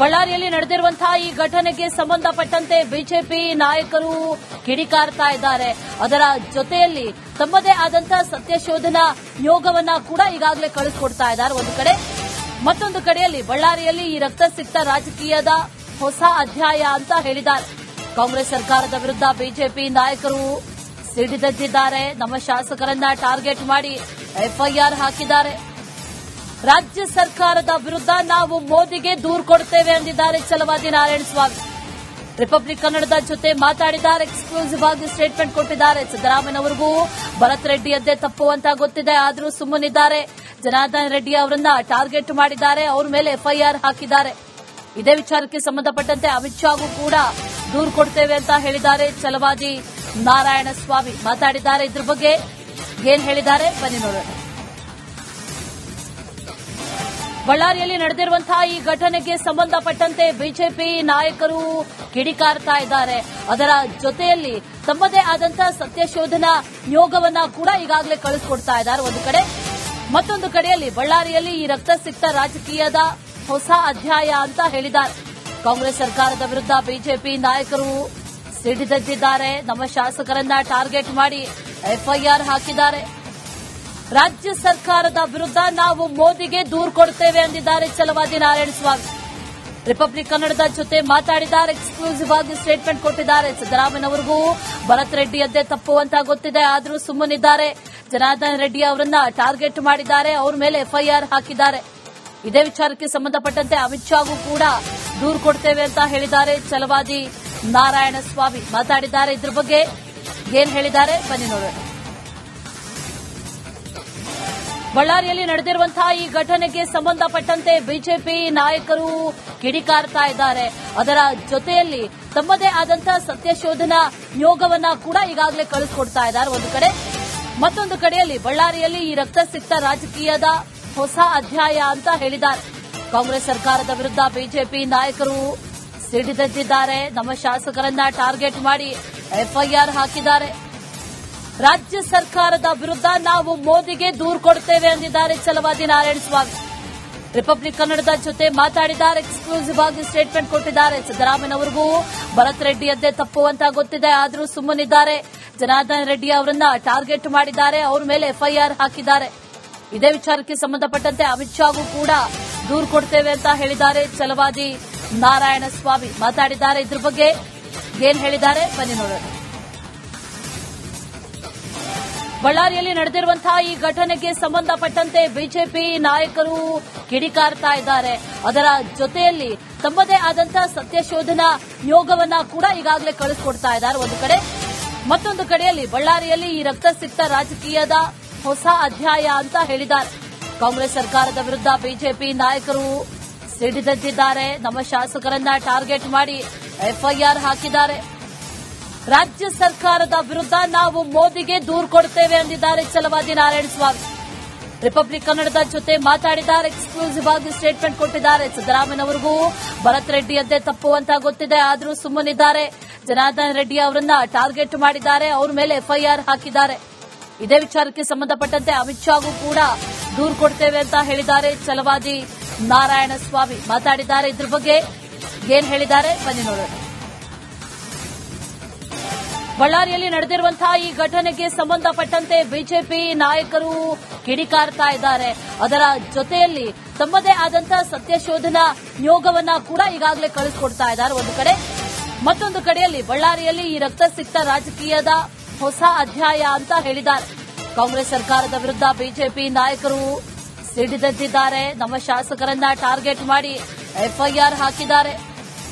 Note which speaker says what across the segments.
Speaker 1: ಬಳ್ಳಾರಿಯಲ್ಲಿ ನಡೆದಿರುವಂತಹ ಈ ಘಟನೆಗೆ ಸಂಬಂಧಪಟ್ಟಂತೆ ಬಿಜೆಪಿ ನಾಯಕರು ಕಿಡಿಕಾರ್ತಾ ಇದ್ದಾರೆ. ಅದರ ಜೊತೆಯಲ್ಲಿ ತಮ್ಮದೇ ಆದಂತಹ ಸತ್ಯಶೋಧನಾ ಯೋಗವನ್ನ ಕೂಡ ಈಗಾಗಲೇ ಕಳಿಸಿಕೊಡ್ತಾ ಇದ್ದಾರೆ ಒಂದು ಕಡೆ. ಮತ್ತೊಂದು ಕಡೆಯಲ್ಲಿ ಬಳ್ಳಾರಿಯಲ್ಲಿ ಈ ರಕ್ತಸಿಕ್ತ ರಾಜಕೀಯದ ಹೊಸ ಅಧ್ಯಾಯ ಅಂತ ಹೇಳಿದ್ದಾರೆ. ಕಾಂಗ್ರೆಸ್ ಸರ್ಕಾರದ ವಿರುದ್ಧ ಬಿಜೆಪಿ ನಾಯಕರು ಸಿಡಿದೆದ್ದಿದ್ದಾರೆ. ನಮ್ಮ ಶಾಸಕರನ್ನ ಟಾರ್ಗೆಟ್ ಮಾಡಿ ಎಫ್ಐಆರ್ ಹಾಕಿದ್ದಾರೆ. ರಾಜ್ಯ ಸರ್ಕಾರದ ವಿರುದ್ಧ ನಾವು ಮೋದಿಗೆ ದೂರು ಕೊಡ್ತೇವೆ ಎಂದಿದ್ದಾರೆ ಛಲವಾದಿ ನಾರಾಯಣಸ್ವಾಮಿ. ರಿಪಬ್ಲಿಕ್ ಕನ್ನಡದ ಜೊತೆ ಮಾತಾಡಿದ್ದಾರೆ. ಎಕ್ಸ್ಕ್ಲೂಸಿವ್ ಆಗಿ ಸ್ಟೇಟ್ಮೆಂಟ್ ಕೊಟ್ಟಿದ್ದಾರೆ. ಸಿದ್ದರಾಮಯ್ಯನವರಿಗೂ ಭರತ್ ರೆಡ್ಡಿಯದ್ದೇ ತಪ್ಪು ಅಂತ ಗೊತ್ತಿದೆ, ಆದರೂ ಸುಮ್ಮನಿದ್ದಾರೆ. ಜನಾರ್ದನ್ ರೆಡ್ಡಿ ಅವರನ್ನ ಟಾರ್ಗೆಟ್ ಮಾಡಿದ್ದಾರೆ, ಅವರ ಮೇಲೆ ಎಫ್ಐಆರ್ ಹಾಕಿದ್ದಾರೆ. ಇದೇ ವಿಚಾರಕ್ಕೆ ಸಂಬಂಧಪಟ್ಟಂತೆ ಅಮಿತ್ ಶಾಗೂ ಕೂಡ ದೂರು ಕೊಡ್ತೇವೆ ಅಂತ ಹೇಳಿದ್ದಾರೆ ಛಲವಾದಿ ನಾರಾಯಣಸ್ವಾಮಿ. ಮಾತಾಡಿದ್ದಾರೆ. ಇದ್ರ ಬಗ್ಗೆ ಏನ್ ಹೇಳಿದ್ದಾರೆ ಬನ್ನಿ ನೋಡೋಣ. ಬಳ್ಳಾರಿಯಲ್ಲಿ ನಡೆದಿರುವಂತಹ ಈ ಘಟನೆಗೆ ಸಂಬಂಧಪಟ್ಟಂತೆ ಬಿಜೆಪಿ ನಾಯಕರು ಕಿಡಿಕಾರ್ತಾ ಇದ್ದಾರೆ. ಅದರ ಜೊತೆಯಲ್ಲಿ ತಮ್ಮದೇ ಆದಂತಹ ಸತ್ಯಶೋಧನಾ ಯೋಗವನ್ನ ಕೂಡ ಈಗಾಗಲೇ ಕಳಿಸಿಕೊಡ್ತಾ ಇದ್ದಾರೆ ಒಂದು ಕಡೆ. ಮತ್ತೊಂದು ಕಡೆಯಲ್ಲಿ ಬಳ್ಳಾರಿಯಲ್ಲಿ ಈ ರಕ್ತಸಿಕ್ತ ರಾಜಕೀಯದ ಹೊಸ ಅಧ್ಯಾಯ ಅಂತ ಹೇಳಿದ್ದಾರೆ. ಕಾಂಗ್ರೆಸ್ ಸರ್ಕಾರದ ವಿರುದ್ಧ ಬಿಜೆಪಿ ನಾಯಕರು ಸಿಡಿದೆದ್ದಿದ್ದಾರೆ. ನಮ್ಮ ಶಾಸಕರನ್ನ ಟಾರ್ಗೆಟ್ ಮಾಡಿ ಎಫ್ಐಆರ್ ಹಾಕಿದ್ದಾರೆ. ರಾಜ್ಯ ಸರ್ಕಾರದ ವಿರುದ್ಧ ನಾವು ಮೋದಿಗೆ ದೂರು ಕೊಡ್ತೇವೆ ಎಂದಿದ್ದಾರೆ ಛಲವಾದಿ ನಾರಾಯಣಸ್ವಾಮಿ. ರಿಪಬ್ಲಿಕ್ ಕನ್ನಡದ ಜೊತೆ ಮಾತಾಡಿದ್ದಾರೆ. ಎಕ್ಸ್ಕ್ಲೂಸಿವ್ ಆಗಿ ಸ್ಟೇಟ್ಮೆಂಟ್ ಕೊಟ್ಟಿದ್ದಾರೆ. ಸಿದ್ದರಾಮಯ್ಯನವರಿಗೂ ಭರತ್ ರೆಡ್ಡಿಯದ್ದೇ ತಪ್ಪು ಅಂತ ಗೊತ್ತಿದೆ, ಆದರೂ ಸುಮ್ಮನಿದ್ದಾರೆ. ಜನಾರ್ದನ್ ರೆಡ್ಡಿ ಅವರನ್ನ ಟಾರ್ಗೆಟ್ ಮಾಡಿದ್ದಾರೆ, ಅವರ ಮೇಲೆ ಎಫ್ಐಆರ್ ಹಾಕಿದ್ದಾರೆ. ಇದೇ ವಿಚಾರಕ್ಕೆ ಸಂಬಂಧಪಟ್ಟಂತೆ ಅಮಿತ್ ಶಾಗೂ ಕೂಡ ದೂರು ಕೊಡ್ತೇವೆ ಅಂತ ಹೇಳಿದ್ದಾರೆ ಛಲವಾದಿ ನಾರಾಯಣಸ್ವಾಮಿ. ಮಾತಾಡಿದ್ದಾರೆ. ಇದ್ರ ಬಗ್ಗೆ ಏನ್ ಹೇಳಿದ್ದಾರೆ ಬನ್ನಿ ನೋಡೋಣ. ಬಳ್ಳಾರಿಯಲ್ಲಿ ನಡೆದಿರುವಂತಹ ಈ ಘಟನೆಗೆ ಸಂಬಂಧಪಟ್ಟಂತೆ ಬಿಜೆಪಿ ನಾಯಕರು ಕಿಡಿಕಾರ್ತಾ ಇದ್ದಾರೆ. ಅದರ ಜೊತೆಯಲ್ಲಿ ತಮ್ಮದೇ ಆದಂತಹ ಸತ್ಯಶೋಧನಾ ಯೋಗವನ್ನ ಕೂಡ ಈಗಾಗಲೇ ಕಳಿಸಿಕೊಡ್ತಾ ಇದ್ದಾರೆ ಒಂದು ಕಡೆ. ಮತ್ತೊಂದು ಕಡೆಯಲ್ಲಿ ಬಳ್ಳಾರಿಯಲ್ಲಿ ಈ ರಕ್ತಸಿಕ್ತ ರಾಜಕೀಯದ ಹೊಸ ಅಧ್ಯಾಯ ಅಂತ ಹೇಳಿದ್ದಾರೆ. ಕಾಂಗ್ರೆಸ್ ಸರ್ಕಾರದ ವಿರುದ್ಧ ಬಿಜೆಪಿ ನಾಯಕರು ಸಿಡಿದೆದ್ದಿದ್ದಾರೆ. ನಮ್ಮ ಶಾಸಕರನ್ನ ಟಾರ್ಗೆಟ್ ಮಾಡಿ ಎಫ್ಐಆರ್ ಹಾಕಿದ್ದಾರೆ. ರಾಜ್ಯ ಸರ್ಕಾರದ ವಿರುದ್ಧ ನಾವು ಮೋದಿಗೆ ದೂರು ಕೊಡ್ತೇವೆ ಎಂದಿದ್ದಾರೆ ಛಲವಾದಿ ನಾರಾಯಣಸ್ವಾಮಿ. ರಿಪಬ್ಲಿಕ್ ಕನ್ನಡದ ಜೊತೆ ಮಾತಾಡಿದ್ದಾರೆ. ಎಕ್ಸ್ಕ್ಲೂಸಿವ್ ಆಗಿ ಸ್ಟೇಟ್ಮೆಂಟ್ ಕೊಟ್ಟಿದ್ದಾರೆ. ಸಿದ್ದರಾಮಯ್ಯನವರಿಗೂ ಭರತ್ ರೆಡ್ಡಿಯದ್ದೇ ತಪ್ಪು ಅಂತ ಗೊತ್ತಿದೆ, ಆದರೂ ಸುಮ್ಮನಿದ್ದಾರೆ. ಜನಾರ್ದನ್ ರೆಡ್ಡಿ ಅವರನ್ನ ಟಾರ್ಗೆಟ್ ಮಾಡಿದ್ದಾರೆ, ಅವರ ಮೇಲೆ ಎಫ್ಐಆರ್ ಹಾಕಿದ್ದಾರೆ. ಇದೇ ವಿಚಾರಕ್ಕೆ ಸಂಬಂಧಪಟ್ಟಂತೆ ಅಮಿತ್ ಶಾಗೂ ಕೂಡ ದೂರು ಕೊಡ್ತೇವೆ ಅಂತ ಹೇಳಿದ್ದಾರೆ ಛಲವಾದಿ ನಾರಾಯಣಸ್ವಾಮಿ. ಮಾತಾಡಿದ್ದಾರೆ. ಇದ್ರ ಬಗ್ಗೆ ಏನ್ ಹೇಳಿದ್ದಾರೆ ಬನ್ನಿ ನೋಡೋಣ. ಬಳ್ಳಾರಿಯಲ್ಲಿ ನಡೆದಿರುವಂತಹ ಈ ಘಟನೆಗೆ ಸಂಬಂಧಪಟ್ಟಂತೆ ಬಿಜೆಪಿ ನಾಯಕರು ಕಿಡಿಕಾರ್ತಾ ಇದ್ದಾರೆ. ಅದರ ಜೊತೆಯಲ್ಲಿ ತಮ್ಮದೇ ಆದಂತಹ ಸತ್ಯಶೋಧನಾ ಯೋಗವನ್ನ ಕೂಡ ಈಗಾಗಲೇ ಕಳಿಸಿಕೊಡ್ತಾ ಇದ್ದಾರೆ ಒಂದು ಕಡೆ. ಮತ್ತೊಂದು ಕಡೆಯಲ್ಲಿ ಬಳ್ಳಾರಿಯಲ್ಲಿ ಈ ರಕ್ತಸಿಕ್ತ ರಾಜಕೀಯದ ಹೊಸ ಅಧ್ಯಾಯ ಅಂತ ಹೇಳಿದ್ದಾರೆ. ಕಾಂಗ್ರೆಸ್ ಸರ್ಕಾರದ ವಿರುದ್ಧ ಬಿಜೆಪಿ ನಾಯಕರು ಸಿಡಿದೆದ್ದಿದ್ದಾರೆ. ನಮ್ಮ ಶಾಸಕರನ್ನ ಟಾರ್ಗೆಟ್ ಮಾಡಿ ಎಫ್ಐಆರ್ ಹಾಕಿದ್ದಾರೆ. ರಾಜ್ಯ ಸರ್ಕಾರದ ವಿರುದ್ಧ ನಾವು ಮೋದಿಗೆ ದೂರು ಕೊಡ್ತೇವೆ ಎಂದಿದ್ದಾರೆ ಛಲವಾದಿ ನಾರಾಯಣಸ್ವಾಮಿ. ರಿಪಬ್ಲಿಕ್ ಕನ್ನಡದ ಜೊತೆ ಮಾತಾಡಿದ್ದಾರೆ. ಎಕ್ಸ್ಕ್ಲೂಸಿವ್ ಆಗಿ ಸ್ಟೇಟ್ಮೆಂಟ್ ಕೊಟ್ಟಿದ್ದಾರೆ. ಸಿದ್ದರಾಮಯ್ಯನವರಿಗೂ ಭರತ್ ರೆಡ್ಡಿಯದ್ದೇ ತಪ್ಪು ಅಂತ ಗೊತ್ತಿದೆ, ಆದರೂ ಸುಮ್ಮನಿದ್ದಾರೆ. ಜನಾರ್ದನ್ ರೆಡ್ಡಿ ಅವರನ್ನ ಟಾರ್ಗೆಟ್ ಮಾಡಿದ್ದಾರೆ, ಅವರ ಮೇಲೆ ಎಫ್ಐಆರ್ ಹಾಕಿದ್ದಾರೆ. ಇದೇ ವಿಚಾರಕ್ಕೆ ಸಂಬಂಧಪಟ್ಟಂತೆ ಅಮಿತ್ ಶಾಗೂ ಕೂಡ ದೂರು ಕೊಡ್ತೇವೆ ಅಂತ ಹೇಳಿದ್ದಾರೆ ಛಲವಾದಿ ನಾರಾಯಣಸ್ವಾಮಿ. ಮಾತಾಡಿದ್ದಾರೆ. ಇದ್ರ ಬಗ್ಗೆ ಏನ್ ಹೇಳಿದ್ದಾರೆ ಬನ್ನಿ ನೋಡೋಣ. ಬಳ್ಳಾರಿಯಲ್ಲಿ ನಡೆದಿರುವಂತಹ ಈ ಘಟನೆಗೆ ಸಂಬಂಧಪಟ್ಟಂತೆ ಬಿಜೆಪಿ ನಾಯಕರು ಕಿಡಿಕಾರ್ತಾ ಇದ್ದಾರೆ. ಅದರ ಜೊತೆಯಲ್ಲಿ ತಮ್ಮದೇ ಆದಂತಹ ಸತ್ಯಶೋಧನಾ ಯೋಗವನ್ನ ಕೂಡ ಈಗಾಗಲೇ ಕಳಿಸಿಕೊಡ್ತಾ ಇದ್ದಾರೆ ಒಂದು ಕಡೆ. ಮತ್ತೊಂದು ಕಡೆಯಲ್ಲಿ ಬಳ್ಳಾರಿಯಲ್ಲಿ ಈ ರಕ್ತಸಿಕ್ತ ರಾಜಕೀಯದ ಹೊಸ ಅಧ್ಯಾಯ ಅಂತ ಹೇಳಿದ್ದಾರೆ. ಕಾಂಗ್ರೆಸ್ ಸರ್ಕಾರದ ವಿರುದ್ಧ ಬಿಜೆಪಿ ನಾಯಕರು ಸಿಡಿದೆದ್ದಿದ್ದಾರೆ. ನಮ್ಮ ಶಾಸಕರನ್ನ ಟಾರ್ಗೆಟ್ ಮಾಡಿ ಎಫ್ಐಆರ್ ಹಾಕಿದ್ದಾರೆ.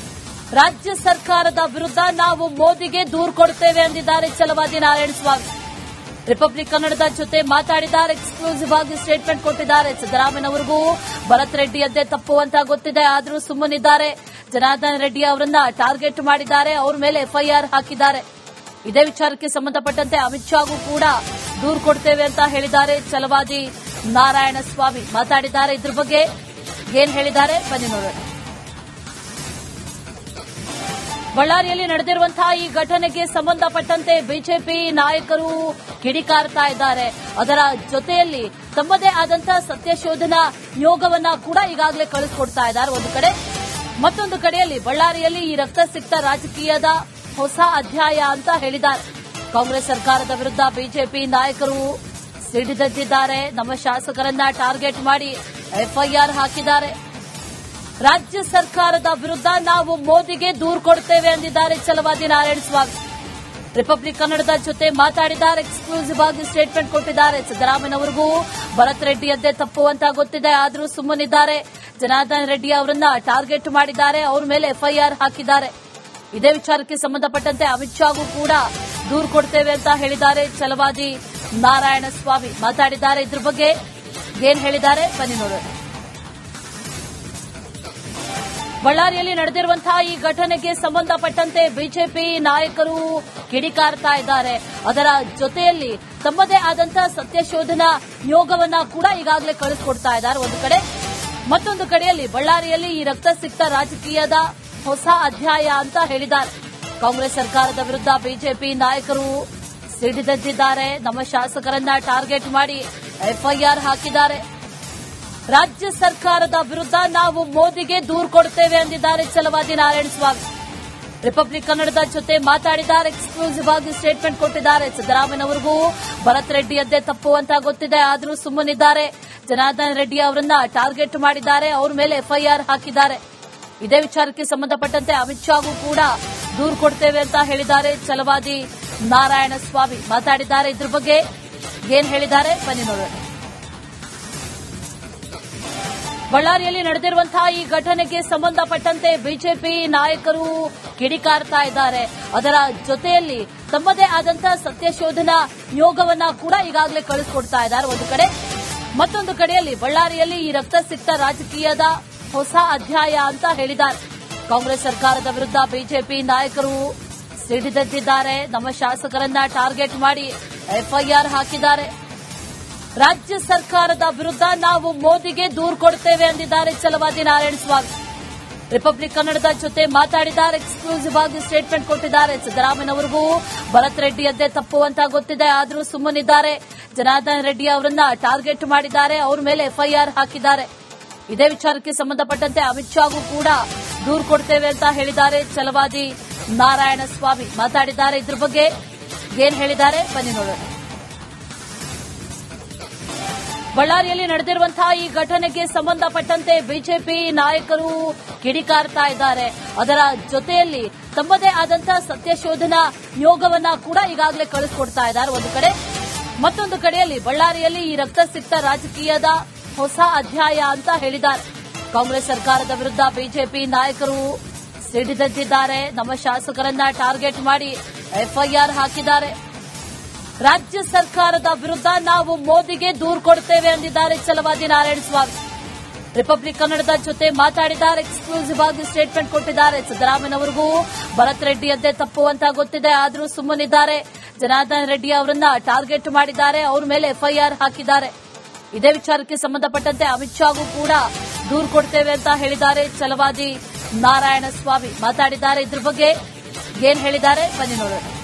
Speaker 1: ರಾಜ್ಯ ಸರ್ಕಾರದ ವಿರುದ್ಧ ನಾವು ಮೋದಿಗೆ ದೂರು ಕೊಡ್ತೇವೆ ಎಂದಿದ್ದಾರೆ ಛಲವಾದಿ ನಾರಾಯಣಸ್ವಾಮಿ. ರಿಪಬ್ಲಿಕ್ ಕನ್ನಡದ ಜೊತೆ ಮಾತಾಡಿದ್ದಾರೆ. ಎಕ್ಸ್ಕ್ಲೂಸಿವ್ ಆಗಿ ಸ್ಟೇಟ್ಮೆಂಟ್ ಕೊಟ್ಟಿದ್ದಾರೆ. ಸಿದ್ದರಾಮಯ್ಯನವರಿಗೂ ಭರತ್ ರೆಡ್ಡಿಯದ್ದೇ ತಪ್ಪು ಅಂತ ಗೊತ್ತಿದೆ, ಆದರೂ ಸುಮ್ಮನಿದ್ದಾರೆ. ಜನಾರ್ದನ್ ರೆಡ್ಡಿ ಅವರನ್ನ ಟಾರ್ಗೆಟ್ ಮಾಡಿದ್ದಾರೆ, ಅವರ ಮೇಲೆ ಎಫ್ಐಆರ್ ಹಾಕಿದ್ದಾರೆ. ಇದೇ ವಿಚಾರಕ್ಕೆ ಸಂಬಂಧಪಟ್ಟಂತೆ ಅಮಿತ್ ಶಾಗೂ ಕೂಡ ದೂರು ಕೊಡ್ತೇವೆ ಅಂತ ಹೇಳಿದ್ದಾರೆ ಛಲವಾದಿ ನಾರಾಯಣಸ್ವಾಮಿ. ಮಾತಾಡಿದ್ದಾರೆ. ಇದ್ರ ಬಗ್ಗೆ ಏನ್ ಹೇಳಿದ್ದಾರೆ ಬನ್ನಿ ನೋಡೋಣ. ಬಳ್ಳಾರಿಯಲ್ಲಿ ನಡೆದಿರುವಂತಹ ಈ ಘಟನೆಗೆ ಸಂಬಂಧಪಟ್ಟಂತೆ ಬಿಜೆಪಿ ನಾಯಕರು ಕಿಡಿಕಾರ್ತಾ ಇದ್ದಾರೆ. ಅದರ ಜೊತೆಯಲ್ಲಿ ತಮ್ಮದೇ ಆದಂತಹ ಸತ್ಯಶೋಧನಾ ಯೋಗವನ್ನ ಕೂಡ ಈಗಾಗಲೇ ಕಳಿಸಿಕೊಡ್ತಾ ಇದ್ದಾರೆ ಒಂದು ಕಡೆ. ಮತ್ತೊಂದು ಕಡೆಯಲ್ಲಿ ಬಳ್ಳಾರಿಯಲ್ಲಿ ಈ ರಕ್ತಸಿಕ್ತ ರಾಜಕೀಯದ ಹೊಸ ಅಧ್ಯಾಯ ಅಂತ ಹೇಳಿದ್ದಾರೆ. ಕಾಂಗ್ರೆಸ್ ಸರ್ಕಾರದ ವಿರುದ್ಧ ಬಿಜೆಪಿ ನಾಯಕರು ಸಿಡಿದೆದ್ದಿದ್ದಾರೆ. ನಮ್ಮ ಶಾಸಕರನ್ನ ಟಾರ್ಗೆಟ್ ಮಾಡಿ ಎಫ್ಐಆರ್ ಹಾಕಿದ್ದಾರೆ. ರಾಜ್ಯ ಸರ್ಕಾರದ ವಿರುದ್ಧ ನಾವು ಮೋದಿಗೆ ದೂರು ಕೊಡ್ತೇವೆ ಎಂದಿದ್ದಾರೆ ಛಲವಾದಿ ನಾರಾಯಣಸ್ವಾಮಿ. ರಿಪಬ್ಲಿಕ್ ಕನ್ನಡದ ಜೊತೆ ಮಾತಾಡಿದ್ದಾರೆ. ಎಕ್ಸ್ಕ್ಲೂಸಿವ್ ಆಗಿ ಸ್ಟೇಟ್ಮೆಂಟ್ ಕೊಟ್ಟಿದ್ದಾರೆ. ಸಿದ್ದರಾಮಯ್ಯನವರಿಗೂ ಭರತ್ ರೆಡ್ಡಿಯದ್ದೇ ತಪ್ಪು ಅಂತ ಗೊತ್ತಿದೆ, ಆದರೂ ಸುಮ್ಮನಿದ್ದಾರೆ. ಜನಾರ್ದನ್ ರೆಡ್ಡಿ ಅವರನ್ನ ಟಾರ್ಗೆಟ್ ಮಾಡಿದ್ದಾರೆ. ಅವರ ಮೇಲೆ ಎಫ್ಐಆರ್ ಹಾಕಿದ್ದಾರೆ. ಇದೇ ವಿಚಾರಕ್ಕೆ ಸಂಬಂಧಪಟ್ಟಂತೆ ಅಮಿತ್ ಶಾಗೂ ಕೂಡ ದೂರು ಕೊಡ್ತೇವೆ ಅಂತ ಹೇಳಿದ್ದಾರೆ ಛಲವಾದಿ ನಾರಾಯಣಸ್ವಾಮಿ. ಮಾತಾಡಿದ್ದಾರೆ. ಇದ್ರ ಬಗ್ಗೆ ಏನ್ ಹೇಳಿದ್ದಾರೆ ಬನ್ನಿ ನೋಡೋಣ. ಬಳ್ಳಾರಿಯಲ್ಲಿ ನಡೆದಿರುವಂತಹ ಈ ಘಟನೆಗೆ ಸಂಬಂಧಪಟ್ಟಂತೆ ಬಿಜೆಪಿ ನಾಯಕರು ಕಿಡಿಕಾರ್ತಾ ಇದ್ದಾರೆ. ಅದರ ಜೊತೆಯಲ್ಲಿ ತಮ್ಮದೇ ಆದಂತಹ ಸತ್ಯಶೋಧನಾ ಯೋಗವನ್ನ ಕೂಡ ಈಗಾಗಲೇ ಕಳಿಸಿಕೊಡ್ತಾ ಇದ್ದಾರೆ ಒಂದು ಕಡೆ. ಮತ್ತೊಂದು ಕಡೆಯಲ್ಲಿ ಬಳ್ಳಾರಿಯಲ್ಲಿ ಈ ರಕ್ತಸಿಕ್ತ ರಾಜಕೀಯದ ಹೊಸ ಅಧ್ಯಾಯ ಅಂತ ಹೇಳಿದ್ದಾರೆ. ಕಾಂಗ್ರೆಸ್ ಸರ್ಕಾರದ ವಿರುದ್ಧ ಬಿಜೆಪಿ ನಾಯಕರು ಸಿಡಿದೆದ್ದಿದ್ದಾರೆ. ನಮ್ಮ ಶಾಸಕರನ್ನ ಟಾರ್ಗೆಟ್ ಮಾಡಿ ಎಫ್ಐಆರ್ ಹಾಕಿದ್ದಾರೆ. ರಾಜ್ಯ ಸರ್ಕಾರದ ವಿರುದ್ಧ ನಾವು ಮೋದಿಗೆ ದೂರು ಕೊಡ್ತೇವೆ ಎಂದಿದ್ದಾರೆ ಛಲವಾದಿ ನಾರಾಯಣಸ್ವಾಮಿ. ರಿಪಬ್ಲಿಕ್ ಕನ್ನಡದ ಜೊತೆ ಮಾತಾಡಿದ್ದಾರೆ. ಎಕ್ಸ್ಕ್ಲೂಸಿವ್ ಆಗಿ ಸ್ಟೇಟ್ಮೆಂಟ್ ಕೊಟ್ಟಿದ್ದಾರೆ. ಸಿದ್ದರಾಮಯ್ಯನವರಿಗೂ ಭರತ್ ರೆಡ್ಡಿಯದ್ದೇ ತಪ್ಪು ಅಂತ ಗೊತ್ತಿದೆ, ಆದರೂ ಸುಮ್ಮನಿದ್ದಾರೆ. ಜನಾರ್ದನ್ ರೆಡ್ಡಿ ಅವರನ್ನ ಟಾರ್ಗೆಟ್ ಮಾಡಿದ್ದಾರೆ. ಅವರ ಮೇಲೆ ಎಫ್ಐಆರ್ ಹಾಕಿದ್ದಾರೆ. ಇದೇ ವಿಚಾರಕ್ಕೆ ಸಂಬಂಧಪಟ್ಟಂತೆ ಅಮಿತ್ ಶಾಗೂ ಕೂಡ ದೂರು ಕೊಡ್ತೇವೆ ಅಂತ ಹೇಳಿದ್ದಾರೆ ಛಲವಾದಿ ನಾರಾಯಣಸ್ವಾಮಿ. ಮಾತಾಡಿದ್ದಾರೆ. ಇದ್ರ ಬಗ್ಗೆ ಏನ್ ಹೇಳಿದ್ದಾರೆ ಬನ್ನಿ ನೋಡೋಣ. ಬಳ್ಳಾರಿಯಲ್ಲಿ ನಡೆದಿರುವಂತಹ ಈ ಘಟನೆಗೆ ಸಂಬಂಧಪಟ್ಟಂತೆ ಬಿಜೆಪಿ ನಾಯಕರು ಕಿಡಿಕಾರ್ತಾ ಇದ್ದಾರೆ. ಅದರ ಜೊತೆಯಲ್ಲಿ ತಮ್ಮದೇ ಆದಂತಹ ಸತ್ಯಶೋಧನಾ ಯೋಗವನ್ನ ಕೂಡ ಈಗಾಗಲೇ ಕಳಿಸಿಕೊಡ್ತಾ ಇದ್ದಾರೆ ಒಂದು ಕಡೆ. ಮತ್ತೊಂದು ಕಡೆಯಲ್ಲಿ ಬಳ್ಳಾರಿಯಲ್ಲಿ ಈ ರಕ್ತಸಿಕ್ತ ರಾಜಕೀಯದ ಹೊಸ ಅಧ್ಯಾಯ ಅಂತ ಹೇಳಿದ್ದಾರೆ. ಕಾಂಗ್ರೆಸ್ ಸರ್ಕಾರದ ವಿರುದ್ಧ ಬಿಜೆಪಿ ನಾಯಕರು ಸಿಡಿದೆದ್ದಿದ್ದಾರೆ. ನಮ್ಮ ಶಾಸಕರನ್ನ ಟಾರ್ಗೆಟ್ ಮಾಡಿ ಎಫ್ಐಆರ್ ಹಾಕಿದ್ದಾರೆ. ರಾಜ್ಯ ಸರ್ಕಾರದ ವಿರುದ್ಧ ನಾವು ಮೋದಿಗೆ ದೂರು ಕೊಡ್ತೇವೆ ಎಂದಿದ್ದಾರೆ ಛಲವಾದಿ ನಾರಾಯಣಸ್ವಾಮಿ. ರಿಪಬ್ಲಿಕ್ ಕನ್ನಡದ ಜೊತೆ ಮಾತಾಡಿದ್ದಾರೆ. ಎಕ್ಸ್ಕ್ಲೂಸಿವ್ ಆಗಿ ಸ್ಟೇಟ್ಮೆಂಟ್ ಕೊಟ್ಟಿದ್ದಾರೆ. ಸಿದ್ದರಾಮಯ್ಯನವರಿಗೂ ಭರತ್ ರೆಡ್ಡಿಯದ್ದೇ ತಪ್ಪು ಅಂತ ಗೊತ್ತಿದೆ, ಆದರೂ ಸುಮ್ಮನಿದ್ದಾರೆ. ಜನಾರ್ದನ್ ರೆಡ್ಡಿ ಅವರನ್ನ ಟಾರ್ಗೆಟ್ ಮಾಡಿದ್ದಾರೆ. ಅವರ ಮೇಲೆ ಎಫ್ಐಆರ್ ಹಾಕಿದ್ದಾರೆ. ಇದೇ ವಿಚಾರಕ್ಕೆ ಸಂಬಂಧಪಟ್ಟಂತೆ ಅಮಿತ್ ಶಾಗೂ ಕೂಡ ದೂರು ಕೊಡ್ತೇವೆ ಅಂತ ಹೇಳಿದ್ದಾರೆ ಛಲವಾದಿ ನಾರಾಯಣಸ್ವಾಮಿ. ಮಾತಾಡಿದ್ದಾರೆ. ಇದ್ರ ಬಗ್ಗೆ ಏನ್ ಹೇಳಿದ್ದಾರೆ ಬನ್ನಿ ನೋಡೋಣ. ಬಳ್ಳಾರಿಯಲ್ಲಿ ನಡೆದಿರುವಂತಹ ಈ ಘಟನೆಗೆ ಸಂಬಂಧಪಟ್ಟಂತೆ ಬಿಜೆಪಿ ನಾಯಕರು ಕಿಡಿಕಾರ್ತಾ ಇದ್ದಾರೆ. ಅದರ ಜೊತೆಯಲ್ಲಿ ತಮ್ಮದೇ ಆದಂತಹ ಸತ್ಯಶೋಧನಾ ಯೋಗವನ್ನ ಕೂಡ ಈಗಾಗಲೇ ಕಳಿಸಿಕೊಡ್ತಾ ಇದ್ದಾರೆ ಒಂದು ಕಡೆ. ಮತ್ತೊಂದು ಕಡೆಯಲ್ಲಿ ಬಳ್ಳಾರಿಯಲ್ಲಿ ಈ ರಕ್ತಸಿಕ್ತ ರಾಜಕೀಯದ ಹೊಸ ಅಧ್ಯಾಯ ಅಂತ ಹೇಳಿದ್ದಾರೆ. ಕಾಂಗ್ರೆಸ್ ಸರ್ಕಾರದ ವಿರುದ್ಧ ಬಿಜೆಪಿ ನಾಯಕರು ಸಿಡಿದೆದ್ದಿದ್ದಾರೆ. ನಮ್ಮ ಶಾಸಕರನ್ನ ಟಾರ್ಗೆಟ್ ಮಾಡಿ ಎಫ್ಐಆರ್ ಹಾಕಿದ್ದಾರೆ. ರಾಜ್ಯ ಸರ್ಕಾರದ ವಿರುದ್ಧ ನಾವು ಮೋದಿಗೆ ದೂರು ಕೊಡ್ತೇವೆ ಎಂದಿದ್ದಾರೆ ಛಲವಾದಿ ನಾರಾಯಣಸ್ವಾಮಿ. ರಿಪಬ್ಲಿಕ್ ಕನ್ನಡದ ಜೊತೆ ಮಾತಾಡಿದ್ದಾರೆ. ಎಕ್ಸ್ಕ್ಲೂಸಿವ್ ಆಗಿ ಸ್ಟೇಟ್ಮೆಂಟ್ ಕೊಟ್ಟಿದ್ದಾರೆ. ಸಿದ್ದರಾಮಯ್ಯನವರಿಗೂ ಭರತ್ ರೆಡ್ಡಿಯದ್ದೇ ತಪ್ಪು ಅಂತ ಗೊತ್ತಿದೆ, ಆದರೂ ಸುಮ್ಮನಿದ್ದಾರೆ. ಜನಾರ್ದನ್ ರೆಡ್ಡಿ ಅವರನ್ನ ಟಾರ್ಗೆಟ್ ಮಾಡಿದ್ದಾರೆ. ಅವರ ಮೇಲೆ ಎಫ್ಐಆರ್ ಹಾಕಿದ್ದಾರೆ. ಇದೇ ವಿಚಾರಕ್ಕೆ ಸಂಬಂಧಪಟ್ಟಂತೆ ಅಮಿತ್ ಶಾಗೂ ಕೂಡ ದೂರು ಕೊಡ್ತೇವೆ ಅಂತ ಹೇಳಿದ್ದಾರೆ ಛಲವಾದಿ ನಾರಾಯಣಸ್ವಾಮಿ. ಮಾತಾಡಿದ್ದಾರೆ. ಇದ್ರ ಬಗ್ಗೆ ಏನ್ ಹೇಳಿದ್ದಾರೆ ಬನ್ನಿ ನೋಡೋಣ.